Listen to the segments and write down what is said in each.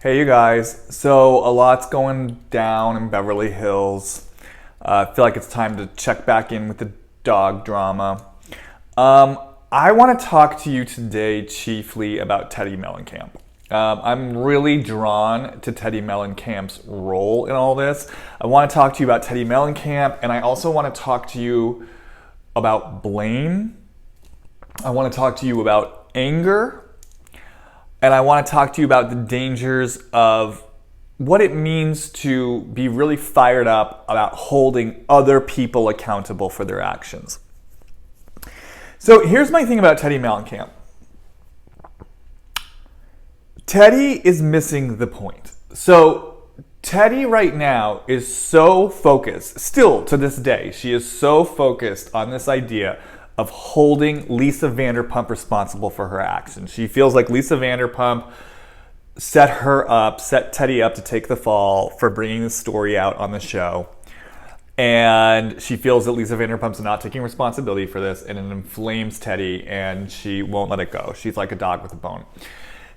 Hey you guys, so a lot's going down in Beverly Hills. I feel like it's time to check back in with the dog drama. I want to talk to you today chiefly about Teddi Mellencamp. I'm really drawn to Teddi Mellencamp's role in all this. I want to talk to you about Teddi Mellencamp, and I also want to talk to you about blame. I want to talk to you about anger. And I want to talk to you about the dangers of what it means to be really fired up about holding other people accountable for their actions. So here's my thing about Teddi Mellencamp. Teddi is missing the point. So Teddi right now is so focused, still to this day, she is so focused on this idea of holding Lisa Vanderpump responsible for her actions. She feels like Lisa Vanderpump set Teddi up to take the fall for bringing the story out on the show. And she feels that Lisa Vanderpump's not taking responsibility for this, and it inflames Teddi, and she won't let it go. She's like a dog with a bone.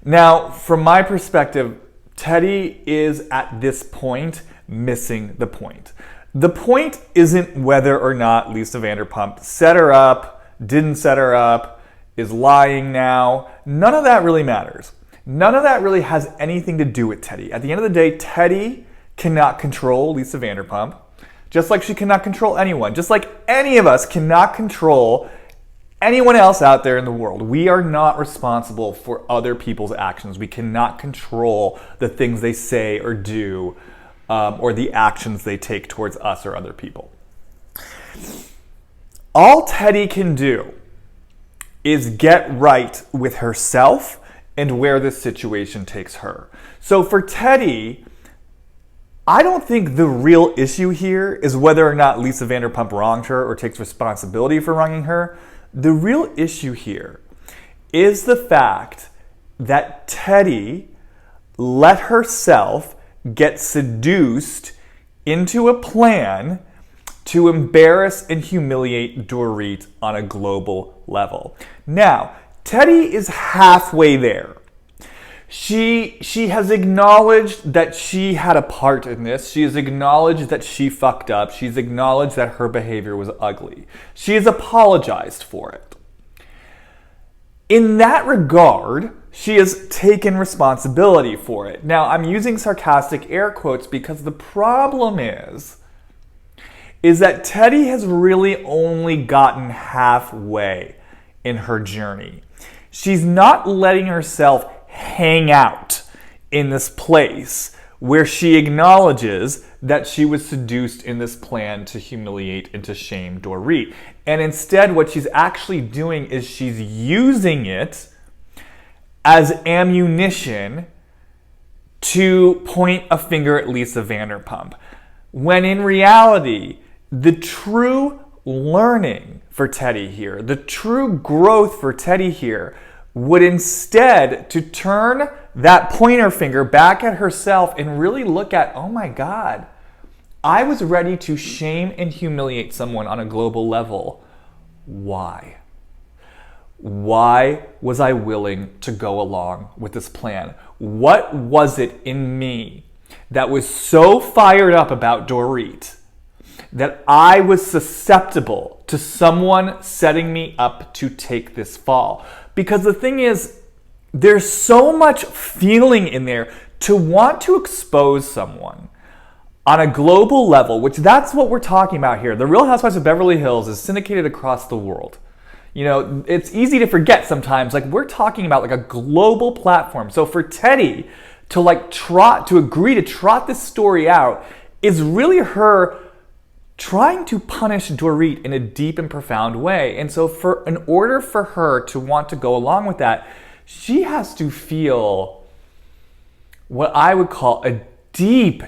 Now, from my perspective, Teddi is at this point missing the point. The point isn't whether or not Lisa Vanderpump set her up, didn't set her up, is lying now. None of that really matters. None of that really has anything to do with Teddi. At the end of the day, Teddi cannot control Lisa Vanderpump, just like she cannot control anyone, just like any of us cannot control anyone else out there in the world. We are not responsible for other people's actions. We cannot control the things they say or do, or the actions they take towards us or other people. All Teddi can do is get right with herself and where this situation takes her. So for Teddi, I don't think the real issue here is whether or not Lisa Vanderpump wronged her or takes responsibility for wronging her. The real issue here is the fact that Teddi let herself get seduced into a plan to embarrass and humiliate Dorit on a global level. Now, Teddi is halfway there. She has acknowledged that she had a part in this. She has acknowledged that she fucked up. She's acknowledged that her behavior was ugly. She has apologized for it. In that regard, she has taken responsibility for it. Now, I'm using sarcastic air quotes because the problem is that Teddi has really only gotten halfway in her journey. She's not letting herself hang out in this place where she acknowledges that she was seduced in this plan to humiliate and to shame Dorit. And instead, what she's actually doing is she's using it as ammunition to point a finger at Lisa Vanderpump. When in reality, the true learning for Teddi here, the true growth for Teddi here, would instead to turn that pointer finger back at herself and really look at, oh my God, I was ready to shame and humiliate someone on a global level. Why? Why was I willing to go along with this plan? What was it in me that was so fired up about Dorit that I was susceptible to someone setting me up to take this fall? Because the thing is, there's so much feeling in there to want to expose someone on a global level, which that's what we're talking about here. The Real Housewives of Beverly Hills is syndicated across the world. You know, it's easy to forget sometimes, like we're talking about like a global platform. So for Teddi to agree to trot this story out is really her trying to punish Dorit in a deep and profound way. And so in order for her to want to go along with that, she has to feel what I would call a deep,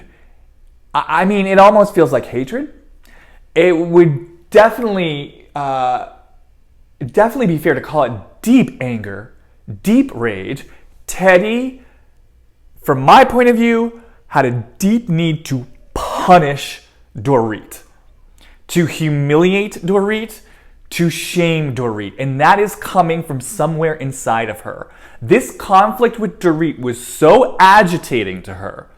I mean, it almost feels like hatred. It would definitely be fair to call it deep anger, deep rage. Teddi, from my point of view, had a deep need to punish Dorit, to humiliate Dorit, to shame Dorit, and that is coming from somewhere inside of her. This conflict with Dorit was so agitating to her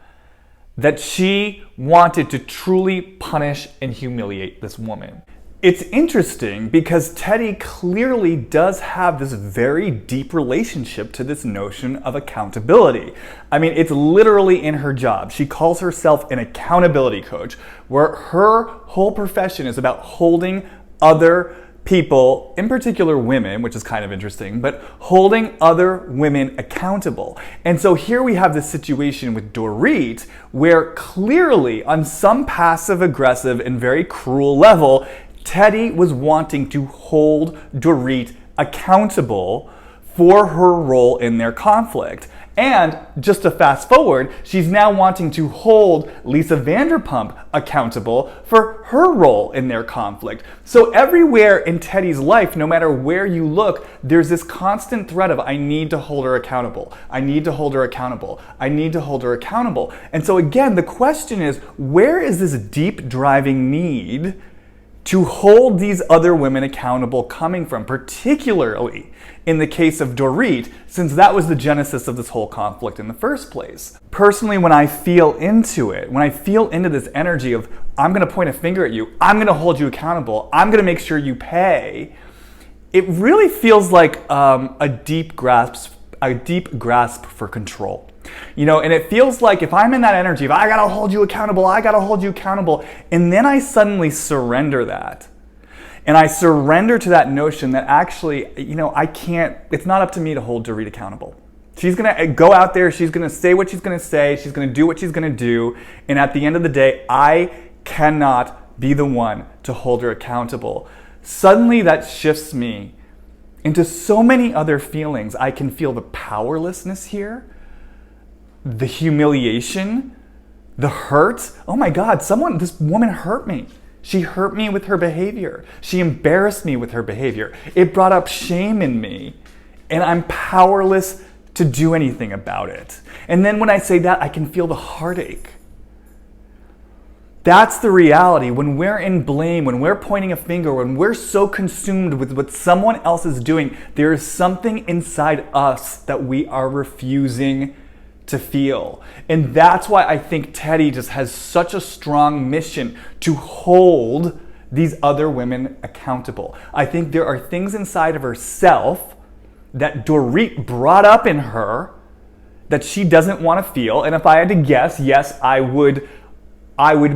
that she wanted to truly punish and humiliate this woman. It's interesting because Teddi clearly does have this very deep relationship to this notion of accountability. I mean, it's literally in her job. She calls herself an accountability coach, where her whole profession is about holding other people, in particular women, which is kind of interesting, but holding other women accountable. And so here we have this situation with Dorit, where clearly on some passive aggressive and very cruel level, Teddi was wanting to hold Dorit accountable for her role in their conflict. And just to fast forward, she's now wanting to hold Lisa Vanderpump accountable for her role in their conflict. So everywhere in Teddi's life, no matter where you look, there's this constant thread of, I need to hold her accountable. I need to hold her accountable. I need to hold her accountable. And so again, the question is, where is this deep driving need to hold these other women accountable coming from, particularly in the case of Dorit, since that was the genesis of this whole conflict in the first place? Personally, when I feel into it, when I feel into this energy of, I'm gonna point a finger at you, I'm gonna hold you accountable, I'm gonna make sure you pay, it really feels like a deep grasp for control. You know, and it feels like if I'm in that energy of, I gotta hold you accountable, I gotta hold you accountable, and then I suddenly surrender that. And I surrender to that notion that actually, you know, I can't, it's not up to me to hold Dorit accountable. She's gonna go out there, she's gonna say what she's gonna say, she's gonna do what she's gonna do, and at the end of the day, I cannot be the one to hold her accountable. Suddenly that shifts me into so many other feelings. I can feel the powerlessness here, the humiliation, the hurt. Oh my God, this woman hurt me. She hurt me with her behavior. She embarrassed me with her behavior. It brought up shame in me, and I'm powerless to do anything about it. And then when I say that, I can feel the heartache. That's the reality. When we're in blame, when we're pointing a finger, when we're so consumed with what someone else is doing, there is something inside us that we are refusing to feel. And that's why I think Teddi just has such a strong mission to hold these other women accountable. I think there are things inside of herself that Dorit brought up in her that she doesn't want to feel. And if I had to guess, yes, I would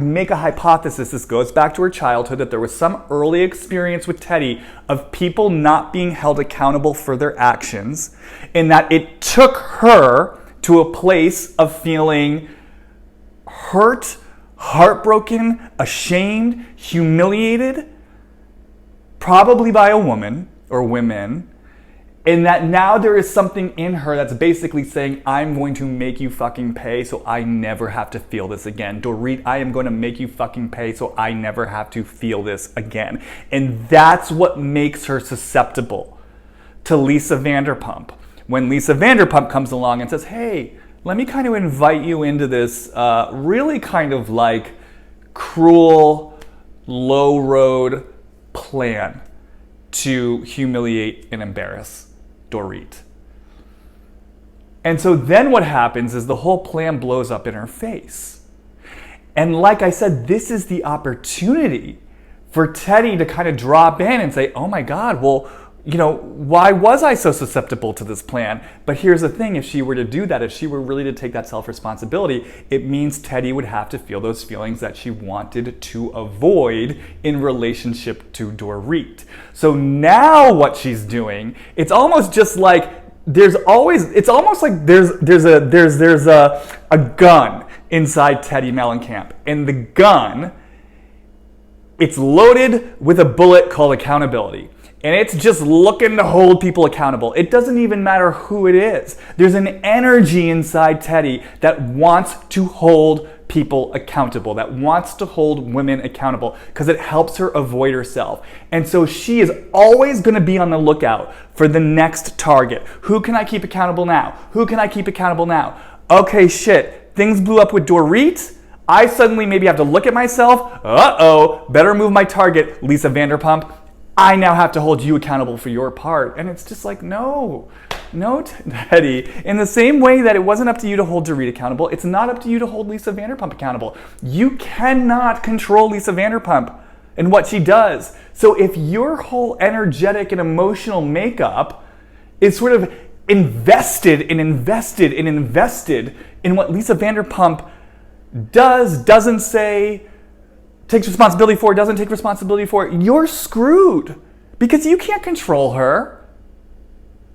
make a hypothesis. This goes back to her childhood, that there was some early experience with Teddi of people not being held accountable for their actions, and that it took her to a place of feeling hurt, heartbroken, ashamed, humiliated, probably by a woman or women, and that now there is something in her that's basically saying, I'm going to make you fucking pay so I never have to feel this again. Dorit, I am going to make you fucking pay so I never have to feel this again. And that's what makes her susceptible to Lisa Vanderpump. When Lisa Vanderpump comes along and says, hey, let me kind of invite you into this really kind of like cruel, low road plan to humiliate and embarrass Dorit. And so then what happens is the whole plan blows up in her face. And like I said, this is the opportunity for Teddi to kind of drop in and say, oh my God, well, you know, why was I so susceptible to this plan? But here's the thing, if she were to do that, if she were really to take that self-responsibility, it means Teddi would have to feel those feelings that she wanted to avoid in relationship to Dorit. So now what she's doing, it's almost just like there's a gun inside Teddi Mellencamp. And the gun, it's loaded with a bullet called accountability. And it's just looking to hold people accountable. It doesn't even matter who it is. There's an energy inside Teddi that wants to hold people accountable, that wants to hold women accountable because it helps her avoid herself. And so she is always going to be on the lookout for the next target. Who can I keep accountable now? Who can I keep accountable now? Okay, shit. Things blew up with Dorit. I suddenly maybe have to look at myself. Uh-oh, better move my target, Lisa Vanderpump. I now have to hold you accountable for your part. And it's just like, no, Teddi. In the same way that it wasn't up to you to hold Dorit accountable, it's not up to you to hold Lisa Vanderpump accountable. You cannot control Lisa Vanderpump and what she does. So if your whole energetic and emotional makeup is sort of invested in what Lisa Vanderpump does, doesn't say, takes responsibility for, doesn't take responsibility for, you're screwed because you can't control her.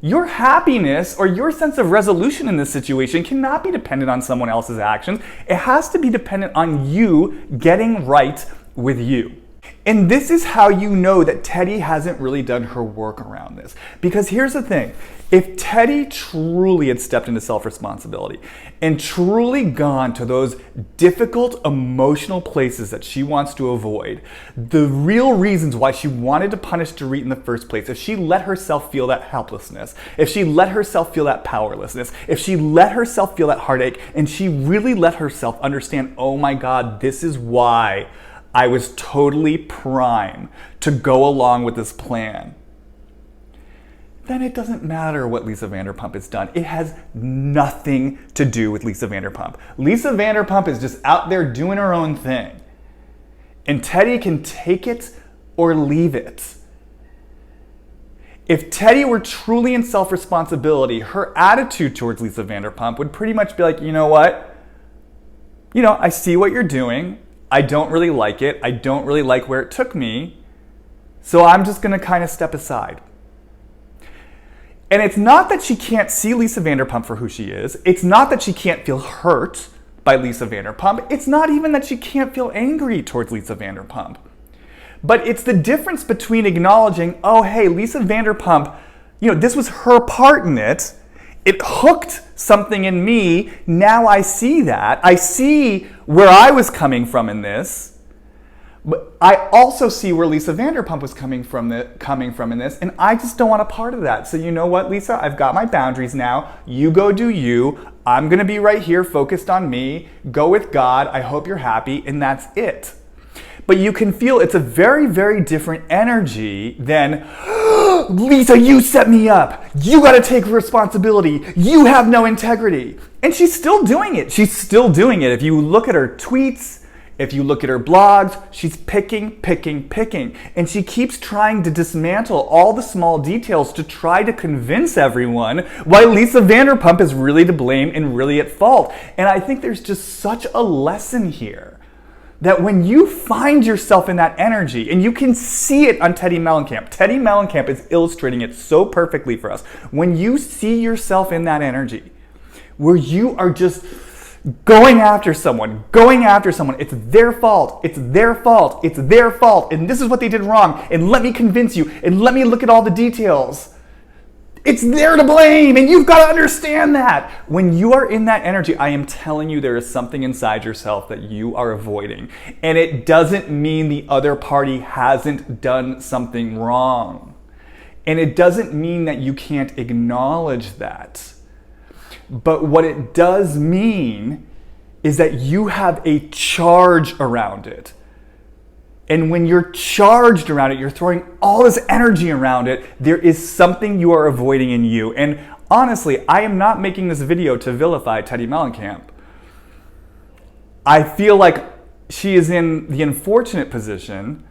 Your happiness or your sense of resolution in this situation cannot be dependent on someone else's actions. It has to be dependent on you getting right with you. And this is how you know that Teddi hasn't really done her work around this. Because here's the thing. If Teddi truly had stepped into self-responsibility and truly gone to those difficult emotional places that she wants to avoid, the real reasons why she wanted to punish Dorit in the first place, if she let herself feel that helplessness, if she let herself feel that powerlessness, if she let herself feel that heartache, and she really let herself understand, oh my God, this is why I was totally prime to go along with this plan, then it doesn't matter what Lisa Vanderpump has done. It has nothing to do with Lisa Vanderpump. Lisa Vanderpump is just out there doing her own thing. And Teddi can take it or leave it. If Teddi were truly in self-responsibility, her attitude towards Lisa Vanderpump would pretty much be like, you know what? I see what you're doing. I don't really like it. I don't really like where it took me. So I'm just going to kind of step aside. And it's not that she can't see Lisa Vanderpump for who she is. It's not that she can't feel hurt by Lisa Vanderpump. It's not even that she can't feel angry towards Lisa Vanderpump. But it's the difference between acknowledging, oh, hey, Lisa Vanderpump, this was her part in it. It hooked something in me. Now I see that. I see where I was coming from in this. But I also see where Lisa Vanderpump was coming from in this, and I just don't want a part of that. So you know what, Lisa? I've got my boundaries now. You go do you. I'm going to be right here focused on me. Go with God. I hope you're happy, and that's it. But you can feel it's a very, very different energy than, Lisa, you set me up. You got to take responsibility. You have no integrity. And she's still doing it. She's still doing it. If you look at her tweets, if you look at her blogs, she's picking. And she keeps trying to dismantle all the small details to try to convince everyone why Lisa Vanderpump is really to blame and really at fault. And I think there's just such a lesson here that when you find yourself in that energy, and you can see it on Teddi Mellencamp. Teddi Mellencamp is illustrating it so perfectly for us. When you see yourself in that energy, where you are just going after someone, it's their fault, and this is what they did wrong, and let me convince you, and let me look at all the details. It's there to blame, and you've got to understand that. When you are in that energy, I am telling you there is something inside yourself that you are avoiding, and it doesn't mean the other party hasn't done something wrong, and it doesn't mean that you can't acknowledge that. But what it does mean is that you have a charge around it. And when you're charged around it, you're throwing all this energy around it, there is something you are avoiding in you. And honestly, I am not making this video to vilify Teddi Mellencamp. I feel like she is in the unfortunate position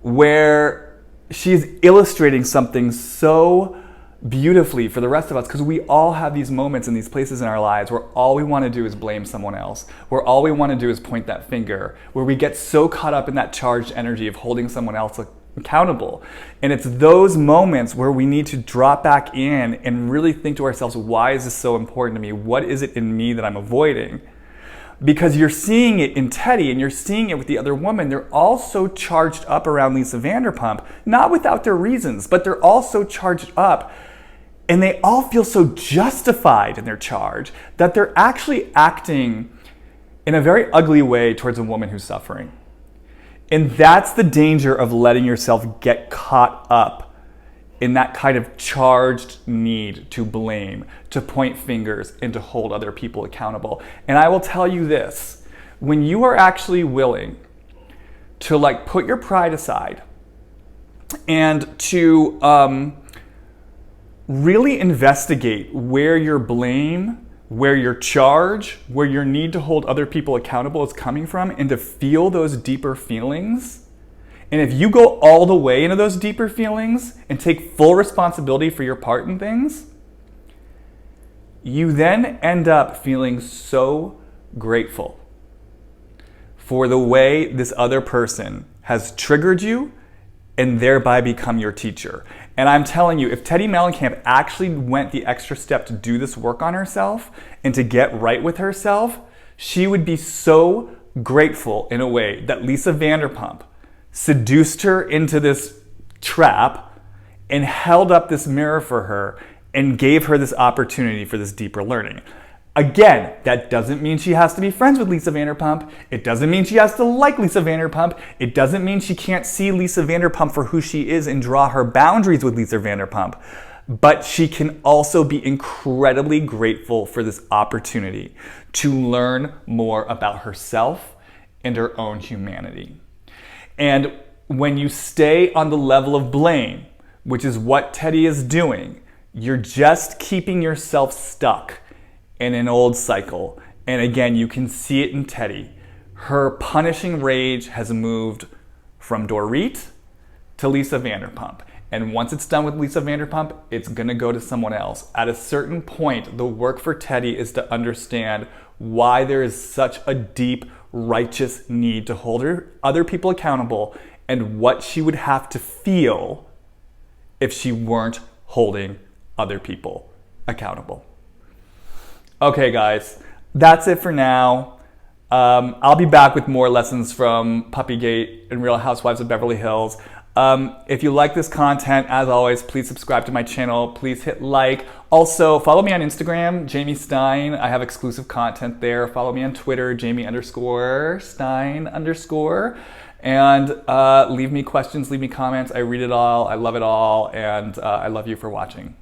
where she is illustrating something so beautifully for the rest of us, because we all have these moments and these places in our lives where all we want to do is blame someone else, where all we want to do is point that finger, where we get so caught up in that charged energy of holding someone else accountable. And it's those moments where we need to drop back in and really think to ourselves, why is this so important to me? What is it in me that I'm avoiding? Because you're seeing it in Teddi and you're seeing it with the other woman. They're all so charged up around Lisa Vanderpump, not without their reasons, but they're all so charged up. And they all feel so justified in their charge that they're actually acting in a very ugly way towards a woman who's suffering. And that's the danger of letting yourself get caught up in that kind of charged need to blame, to point fingers, and to hold other people accountable. And I will tell you this, when you are actually willing to put your pride aside and to really investigate where your blame, where your charge, where your need to hold other people accountable is coming from, and to feel those deeper feelings. And if you go all the way into those deeper feelings and take full responsibility for your part in things, you then end up feeling so grateful for the way this other person has triggered you and thereby become your teacher. And I'm telling you, if Teddi Mellencamp actually went the extra step to do this work on herself and to get right with herself, she would be so grateful in a way that Lisa Vanderpump seduced her into this trap and held up this mirror for her and gave her this opportunity for this deeper learning. Again, that doesn't mean she has to be friends with Lisa Vanderpump. It doesn't mean she has to like Lisa Vanderpump. It doesn't mean she can't see Lisa Vanderpump for who she is and draw her boundaries with Lisa Vanderpump. But she can also be incredibly grateful for this opportunity to learn more about herself and her own humanity. And when you stay on the level of blame, which is what Teddi is doing, you're just keeping yourself stuck in an old cycle. And again, you can see it in Teddi. Her punishing rage has moved from Dorit to Lisa Vanderpump. And once it's done with Lisa Vanderpump, it's gonna go to someone else. At a certain point, the work for Teddi is to understand why there is such a deep, righteous need to hold other people accountable and what she would have to feel if she weren't holding other people accountable. Okay, guys, that's it for now. I'll be back with more lessons from Puppygate and Real Housewives of Beverly Hills. If you like this content, as always, please subscribe to my channel. Please hit like. Also, follow me on Instagram, Jamie Stein. I have exclusive content there. Follow me on Twitter, Jamie_Stein_. And leave me questions, leave me comments. I read it all. I love it all. And I love you for watching.